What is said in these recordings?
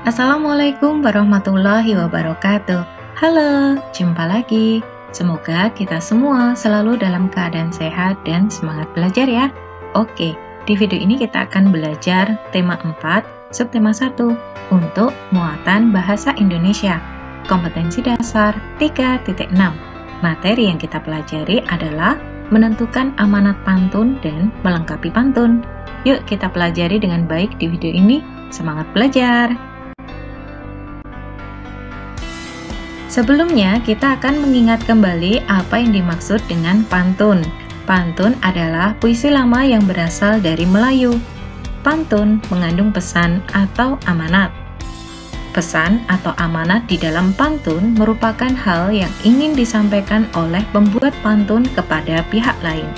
Assalamualaikum warahmatullahi wabarakatuh. Halo, jumpa lagi. Semoga kita semua selalu dalam keadaan sehat dan semangat belajar ya. Oke, di video ini kita akan belajar tema 4, subtema 1 untuk muatan bahasa Indonesia. Kompetensi dasar 3.6. Materi yang kita pelajari adalah menentukan amanat pantun dan melengkapi pantun. Yuk kita pelajari dengan baik di video ini. Semangat belajar! Sebelumnya, kita akan mengingat kembali apa yang dimaksud dengan pantun. Pantun adalah puisi lama yang berasal dari Melayu. Pantun mengandung pesan atau amanat. Pesan atau amanat di dalam pantun merupakan hal yang ingin disampaikan oleh pembuat pantun kepada pihak lain.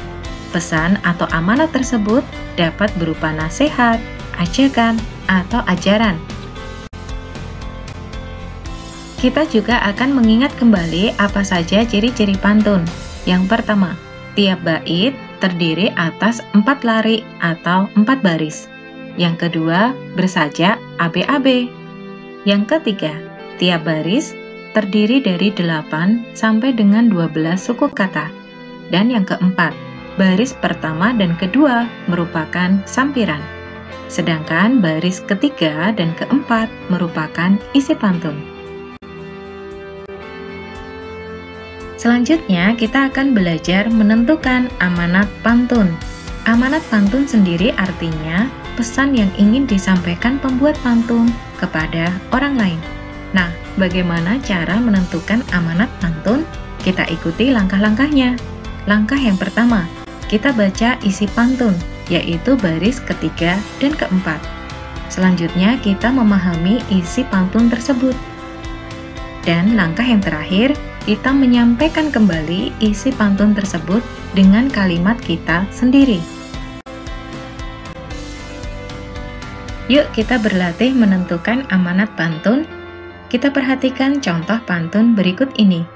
Pesan atau amanat tersebut dapat berupa nasihat, ajakan, atau ajaran. Kita juga akan mengingat kembali apa saja ciri-ciri pantun. Yang pertama, tiap bait terdiri atas 4 lari atau 4 baris. Yang kedua, bersajak AB-AB. Yang ketiga, tiap baris terdiri dari 8 sampai dengan 12 suku kata. Dan yang keempat, baris pertama dan kedua merupakan sampiran. Sedangkan baris ketiga dan keempat merupakan isi pantun. Selanjutnya, kita akan belajar menentukan amanat pantun. Amanat pantun sendiri artinya pesan yang ingin disampaikan pembuat pantun kepada orang lain. Nah, bagaimana cara menentukan amanat pantun? Kita ikuti langkah-langkahnya. Langkah yang pertama, kita baca isi pantun, yaitu baris ketiga dan keempat. Selanjutnya, kita memahami isi pantun tersebut. Dan langkah yang terakhir, kita menyampaikan kembali isi pantun tersebut dengan kalimat kita sendiri. Yuk kita berlatih menentukan amanat pantun. Kita perhatikan contoh pantun berikut ini.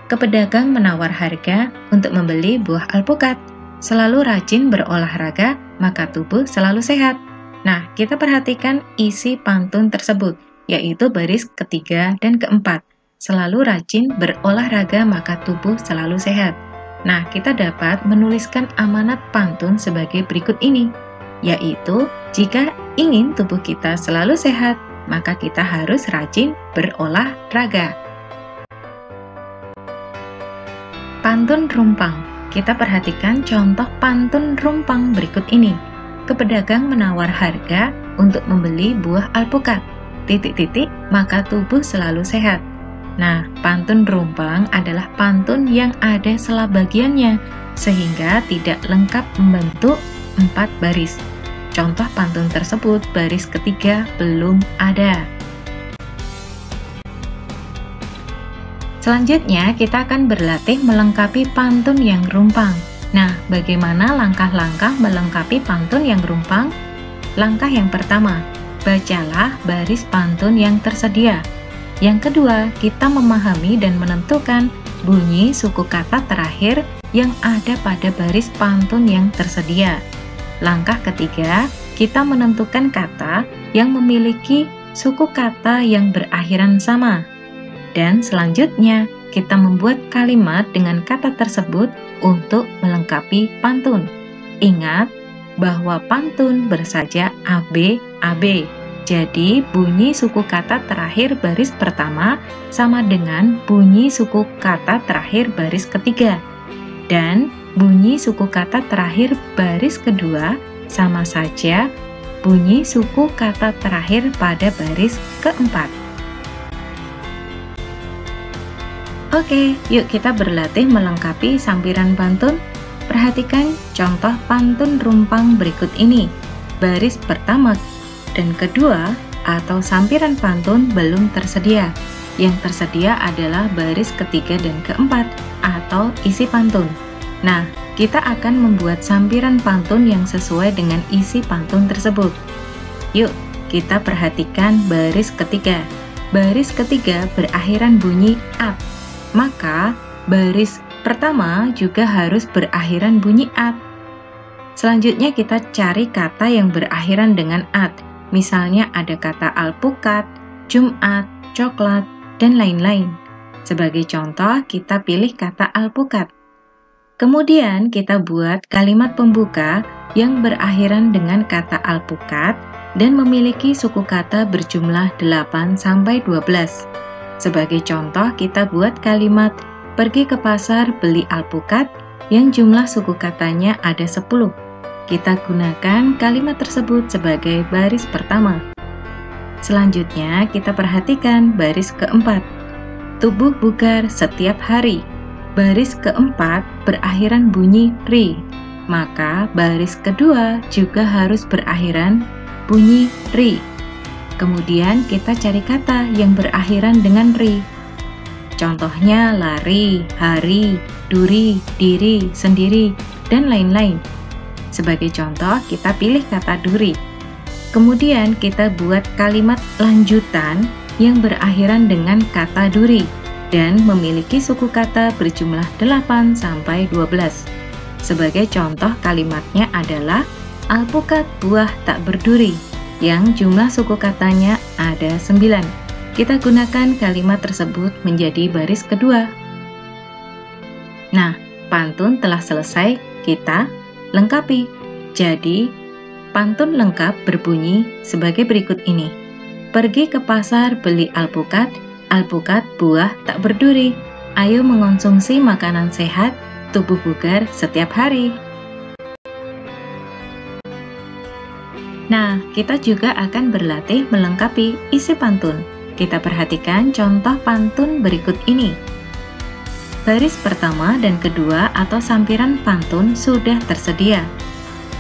Ke pedagang menawar harga untuk membeli buah alpukat. Selalu rajin berolahraga, maka tubuh selalu sehat. Nah, kita perhatikan isi pantun tersebut, yaitu baris ketiga dan keempat. Selalu rajin berolahraga maka tubuh selalu sehat. Nah, kita dapat menuliskan amanat pantun sebagai berikut ini, yaitu jika ingin tubuh kita selalu sehat, maka kita harus rajin berolahraga. Pantun rumpang. Kita perhatikan contoh pantun rumpang berikut ini. Ke pedagang menawar harga untuk membeli buah alpukat. Maka tubuh selalu sehat. Nah, pantun rumpang adalah pantun yang ada sela bagiannya, sehingga tidak lengkap membentuk 4 baris. Contoh pantun tersebut baris ketiga belum ada. Selanjutnya, kita akan berlatih melengkapi pantun yang rumpang. Nah, bagaimana langkah-langkah melengkapi pantun yang rumpang? Langkah yang pertama, bacalah baris pantun yang tersedia. Yang kedua, kita memahami dan menentukan bunyi suku kata terakhir yang ada pada baris pantun yang tersedia. Langkah ketiga, kita menentukan kata yang memiliki suku kata yang berakhiran sama. Dan selanjutnya, kita membuat kalimat dengan kata tersebut untuk melengkapi pantun. Ingat bahwa pantun bersajak AB-AB. Jadi, bunyi suku kata terakhir baris pertama sama dengan bunyi suku kata terakhir baris ketiga. Dan bunyi suku kata terakhir baris kedua sama saja bunyi suku kata terakhir pada baris keempat. Oke, yuk kita berlatih melengkapi sampiran pantun. Perhatikan contoh pantun rumpang berikut ini. Baris pertama dan kedua atau sampiran pantun belum tersedia. Yang tersedia adalah baris ketiga dan keempat atau isi pantun. Nah, kita akan membuat sampiran pantun yang sesuai dengan isi pantun tersebut. Yuk, kita perhatikan baris ketiga. Baris ketiga berakhiran bunyi at. Maka, baris pertama juga harus berakhiran bunyi at. Selanjutnya kita cari kata yang berakhiran dengan at. Misalnya ada kata alpukat, Jumat, coklat, dan lain-lain. Sebagai contoh, kita pilih kata alpukat. Kemudian kita buat kalimat pembuka yang berakhiran dengan kata alpukat dan memiliki suku kata berjumlah 8-12. Sebagai contoh, kita buat kalimat pergi ke pasar beli alpukat yang jumlah suku katanya ada 10. Kita gunakan kalimat tersebut sebagai baris pertama. Selanjutnya, kita perhatikan baris keempat. Tubuh bugar setiap hari. Baris keempat berakhiran bunyi ri, maka baris kedua juga harus berakhiran bunyi ri. Kemudian kita cari kata yang berakhiran dengan ri. Contohnya lari, hari, duri, diri, sendiri, dan lain-lain. Sebagai contoh, kita pilih kata duri. Kemudian kita buat kalimat lanjutan yang berakhiran dengan kata duri dan memiliki suku kata berjumlah 8-12. Sebagai contoh kalimatnya adalah alpukat buah tak berduri, yang jumlah suku katanya ada 9. Kita gunakan kalimat tersebut menjadi baris kedua. Nah, pantun telah selesai, kita lengkapi. Jadi, pantun lengkap berbunyi sebagai berikut ini. Pergi ke pasar beli alpukat, alpukat buah tak berduri. Ayo mengonsumsi makanan sehat, tubuh bugar setiap hari. Nah, kita juga akan berlatih melengkapi isi pantun. Kita perhatikan contoh pantun berikut ini. Baris pertama dan kedua atau sampiran pantun sudah tersedia.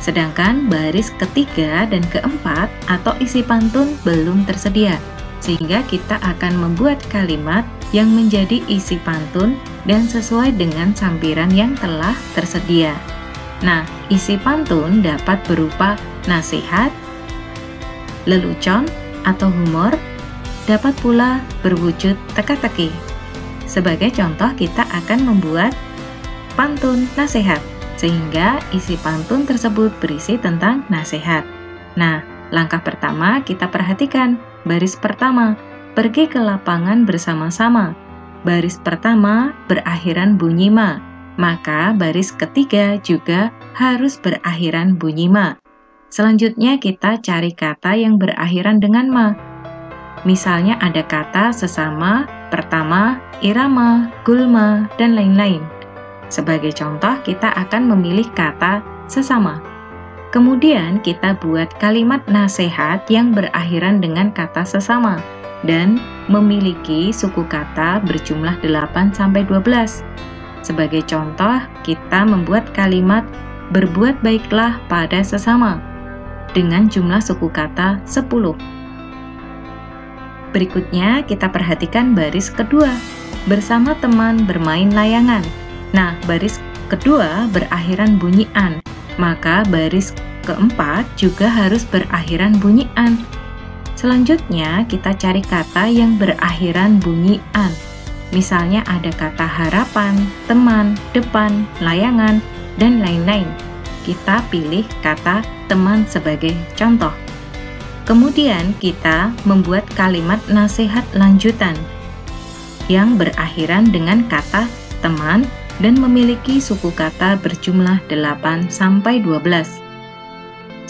Sedangkan baris ketiga dan keempat atau isi pantun belum tersedia. Sehingga kita akan membuat kalimat yang menjadi isi pantun dan sesuai dengan sampiran yang telah tersedia. Nah, isi pantun dapat berupa nasihat, lelucon atau humor, dapat pula berwujud teka-teki. Sebagai contoh, kita akan membuat pantun nasihat, sehingga isi pantun tersebut berisi tentang nasihat. Nah, langkah pertama kita perhatikan. Baris pertama, pergi ke lapangan bersama-sama. Baris pertama berakhiran bunyi ma, maka baris ketiga juga harus berakhiran bunyi ma. Selanjutnya kita cari kata yang berakhiran dengan ma. Misalnya ada kata sesama, pertama, irama, gulma, dan lain-lain. Sebagai contoh, kita akan memilih kata sesama. Kemudian kita buat kalimat nasihat yang berakhiran dengan kata sesama dan memiliki suku kata berjumlah 8-12. Sebagai contoh, kita membuat kalimat berbuat baiklah pada sesama dengan jumlah suku kata 10. Berikutnya kita perhatikan baris kedua, bersama teman bermain layangan. Nah, baris kedua berakhiran bunyi an, maka baris keempat juga harus berakhiran bunyi an. Selanjutnya kita cari kata yang berakhiran bunyi an. Misalnya ada kata harapan, teman, depan, layangan, dan lain-lain. Kita pilih kata teman sebagai contoh. Kemudian kita membuat kalimat nasihat lanjutan yang berakhiran dengan kata teman dan memiliki suku kata berjumlah 8-12.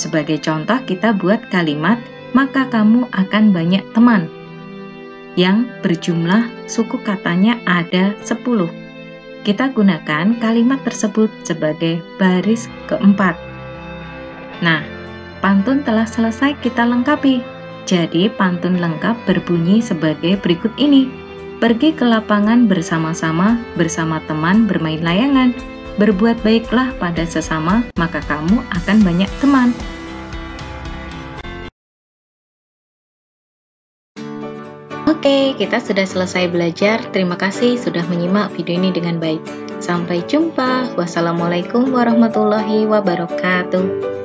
Sebagai contoh kita buat kalimat, maka kamu akan banyak teman, yang berjumlah suku katanya ada 10. Kita gunakan kalimat tersebut sebagai baris keempat. Nah, pantun telah selesai kita lengkapi. Jadi pantun lengkap berbunyi sebagai berikut ini. Pergi ke lapangan bersama-sama, bersama teman bermain layangan. Berbuat baiklah pada sesama, maka kamu akan banyak teman. Oke, kita sudah selesai belajar. Terima kasih sudah menyimak video ini dengan baik. Sampai jumpa. Wassalamualaikum warahmatullahi wabarakatuh.